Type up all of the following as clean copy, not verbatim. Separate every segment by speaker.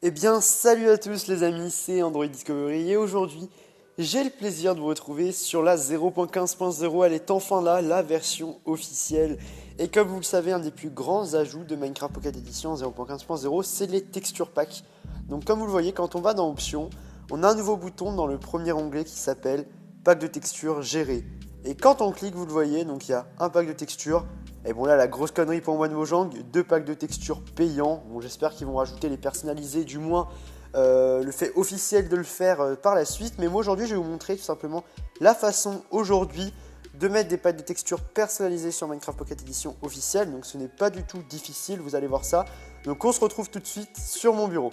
Speaker 1: Eh bien, salut à tous les amis, c'est Android Discovery et aujourd'hui, j'ai le plaisir de vous retrouver sur la 0.15.0. Elle est enfin là, la version officielle. Et comme vous le savez, un des plus grands ajouts de Minecraft Pocket Edition 0.15.0, c'est les texture packs. Donc comme vous le voyez, quand on va dans Options, on a un nouveau bouton dans le premier onglet qui s'appelle Pack de texture géré. Et quand on clique, vous le voyez, donc il y a un pack de texture. Et bon là, la grosse connerie pour moi de Mojang, 2 packs de textures payants. Bon, j'espère qu'ils vont rajouter les personnalisés, du moins le fait officiel de le faire par la suite. Mais moi aujourd'hui, je vais vous montrer tout simplement la façon aujourd'hui de mettre des packs de textures personnalisés sur Minecraft Pocket Edition officielle. Donc ce n'est pas du tout difficile, vous allez voir ça. Donc on se retrouve tout de suite sur mon bureau.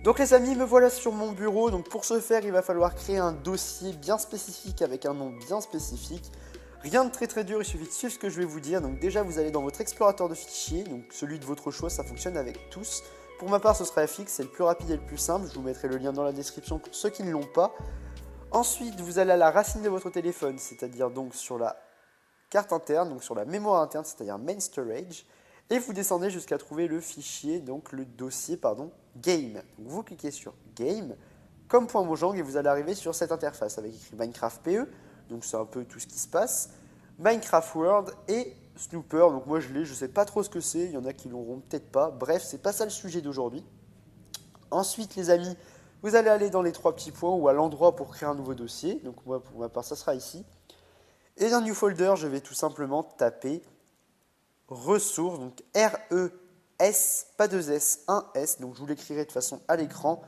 Speaker 1: Donc les amis, me voilà sur mon bureau. Donc pour ce faire, il va falloir créer un dossier bien spécifique avec un nom bien spécifique. Rien de très dur, il suffit de suivre ce que je vais vous dire. Donc déjà, vous allez dans votre explorateur de fichiers, donc celui de votre choix, ça fonctionne avec tous. Pour ma part, ce sera FX, c'est le plus rapide et le plus simple. Je vous mettrai le lien dans la description pour ceux qui ne l'ont pas. Ensuite, vous allez à la racine de votre téléphone, c'est-à-dire donc sur la carte interne, donc sur la mémoire interne, c'est-à-dire main storage. Et vous descendez jusqu'à trouver le fichier, donc le dossier, game. Donc vous cliquez sur game, comme .mojang, et vous allez arriver sur cette interface avec écrit Minecraft PE. Donc c'est un peu tout ce qui se passe. Minecraft World et Snooper. Donc moi je l'ai, je sais pas trop ce que c'est. Il y en a qui l'auront peut-être pas. Bref, c'est pas ça le sujet d'aujourd'hui. Ensuite les amis, vous allez aller dans les 3 petits points ou à l'endroit pour créer un nouveau dossier. Donc moi pour ma part ça sera ici. Et dans New Folder, je vais tout simplement taper ressources. Donc R-E-S, pas 2 S, un S. Donc je vous l'écrirai de façon à l'écran.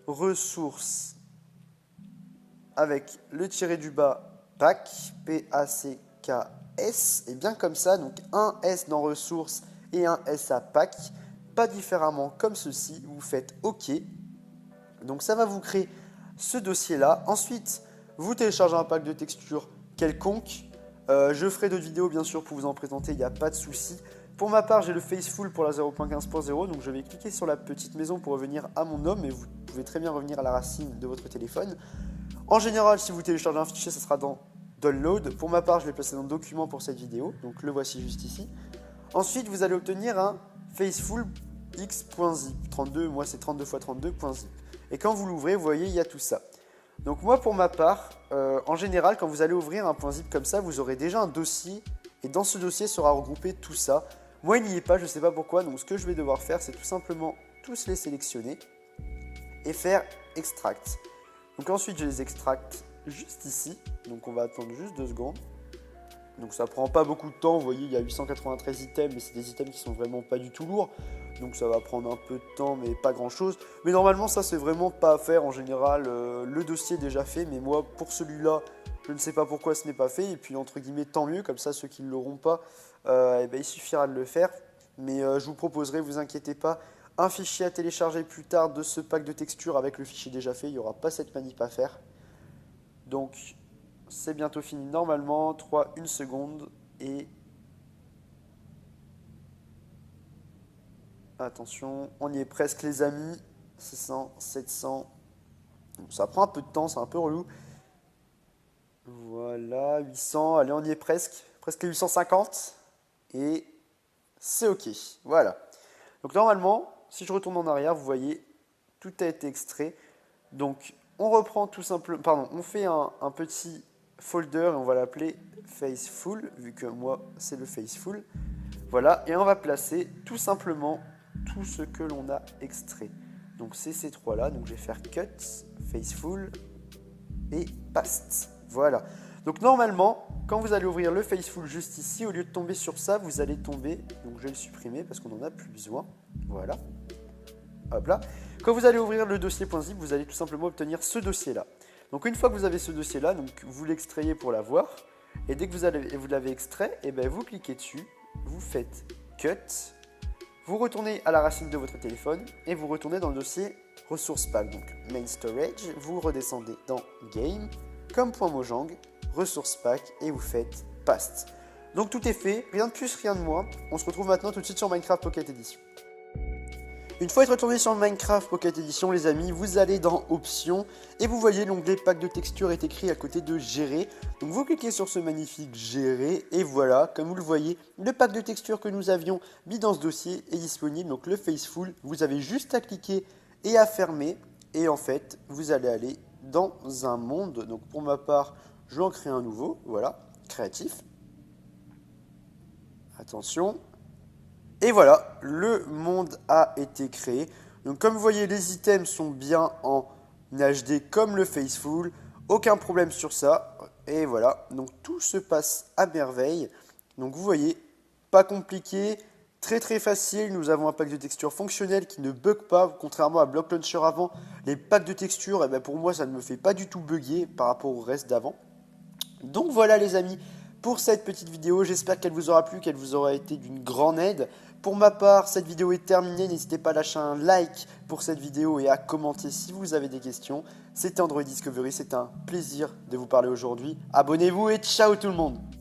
Speaker 1: Ressources avec le tiré du bas. Pack, P-A-C-K-S, et bien comme ça, donc un S dans ressources et un S à pack, pas différemment comme ceci, vous faites OK. Donc ça va vous créer ce dossier-là. Ensuite, vous téléchargez un pack de texture quelconque. Je ferai d'autres vidéos bien sûr pour vous en présenter, il n'y a pas de souci. Pour ma part, j'ai le Faceful pour la 0.15.0, donc je vais cliquer sur la petite maison pour revenir à mon nom, mais vous pouvez très bien revenir à la racine de votre téléphone. En général, si vous téléchargez un fichier, ça sera dans Download. Pour ma part, je l'ai placé dans Document pour cette vidéo, donc le voici juste ici. Ensuite, vous allez obtenir un Faceful x.zip. 32, moi c'est 32 x 32.zip. Et quand vous l'ouvrez, vous voyez, il y a tout ça. Donc moi, pour ma part, en général, quand vous allez ouvrir un .zip comme ça, vous aurez déjà un dossier. Et dans ce dossier sera regroupé tout ça. Moi, il n'y est pas, je ne sais pas pourquoi. Donc ce que je vais devoir faire, c'est tout simplement tous les sélectionner et faire Extract. Donc ensuite, je les extracte juste ici. Donc on va attendre juste 2 secondes. Donc ça prend pas beaucoup de temps. Vous voyez, il y a 893 items, mais c'est des items qui sont vraiment pas du tout lourds. Donc ça va prendre un peu de temps, mais pas grand chose. Mais normalement, ça c'est vraiment pas à faire en général. Le dossier est déjà fait, mais moi, pour celui-là, je ne sais pas pourquoi ce n'est pas fait. Et puis entre guillemets, tant mieux, comme ça, ceux qui ne l'auront pas, eh ben, il suffira de le faire. Mais je vous proposerai, vous inquiétez pas, un fichier à télécharger plus tard de ce pack de textures avec le fichier déjà fait. Il n'y aura pas cette manip à faire. Donc, c'est bientôt fini normalement. 3, 1 seconde. Et attention, on y est presque les amis. 600, 700. Ça prend un peu de temps, c'est un peu relou. Voilà, 800. Allez, on y est presque. Presque les 850. Et c'est OK. Voilà. Donc normalement, si je retourne en arrière, vous voyez, tout a été extrait. Donc, on reprend tout simplement, pardon, on fait un petit folder et on va l'appeler Faceful, vu que moi, c'est le Faceful. Voilà, et on va placer tout simplement tout ce que l'on a extrait. Donc, c'est ces 3-là. Donc, je vais faire Cut, Faceful et Paste. Voilà. Donc, normalement, quand vous allez ouvrir le Faceful juste ici, au lieu de tomber sur ça, vous allez tomber, donc je vais le supprimer parce qu'on n'en a plus besoin. Voilà. Hop là. Quand vous allez ouvrir le dossier .zip, vous allez tout simplement obtenir ce dossier-là. Donc une fois que vous avez ce dossier-là, donc vous l'extrayez pour l'avoir. Et dès que vous l'avez extrait, et ben vous cliquez dessus, vous faites Cut, vous retournez à la racine de votre téléphone et vous retournez dans le dossier Ressources Pack. Donc Main Storage, vous redescendez dans Game, comme .mojang, Ressources Pack et vous faites Paste. Donc tout est fait, rien de plus, rien de moins. On se retrouve maintenant tout de suite sur Minecraft Pocket Edition. Une fois être retourné sur Minecraft Pocket Edition, les amis, vous allez dans Options et vous voyez l'onglet Pack de texture est écrit à côté de Gérer. Donc vous cliquez sur ce magnifique Gérer et voilà, comme vous le voyez, le pack de texture que nous avions mis dans ce dossier est disponible. Donc le Faceful, vous avez juste à cliquer et à fermer. Et en fait, vous allez aller dans un monde. Donc pour ma part, je vais en créer un nouveau. Voilà, créatif. Attention. Et voilà, le monde a été créé. Donc comme vous voyez, les items sont bien en HD comme le Faithful. Aucun problème sur ça. Et voilà, donc tout se passe à merveille. Donc vous voyez, pas compliqué, très très facile. Nous avons un pack de textures fonctionnel qui ne bug pas. Contrairement à Block Launcher avant, les packs de textures, pour moi, ça ne me fait pas du tout bugger par rapport au reste d'avant. Donc voilà les amis, pour cette petite vidéo, j'espère qu'elle vous aura plu, qu'elle vous aura été d'une grande aide. Pour ma part, cette vidéo est terminée, n'hésitez pas à lâcher un like pour cette vidéo et à commenter si vous avez des questions. C'était Android Discovery, c'était un plaisir de vous parler aujourd'hui. Abonnez-vous et ciao tout le monde!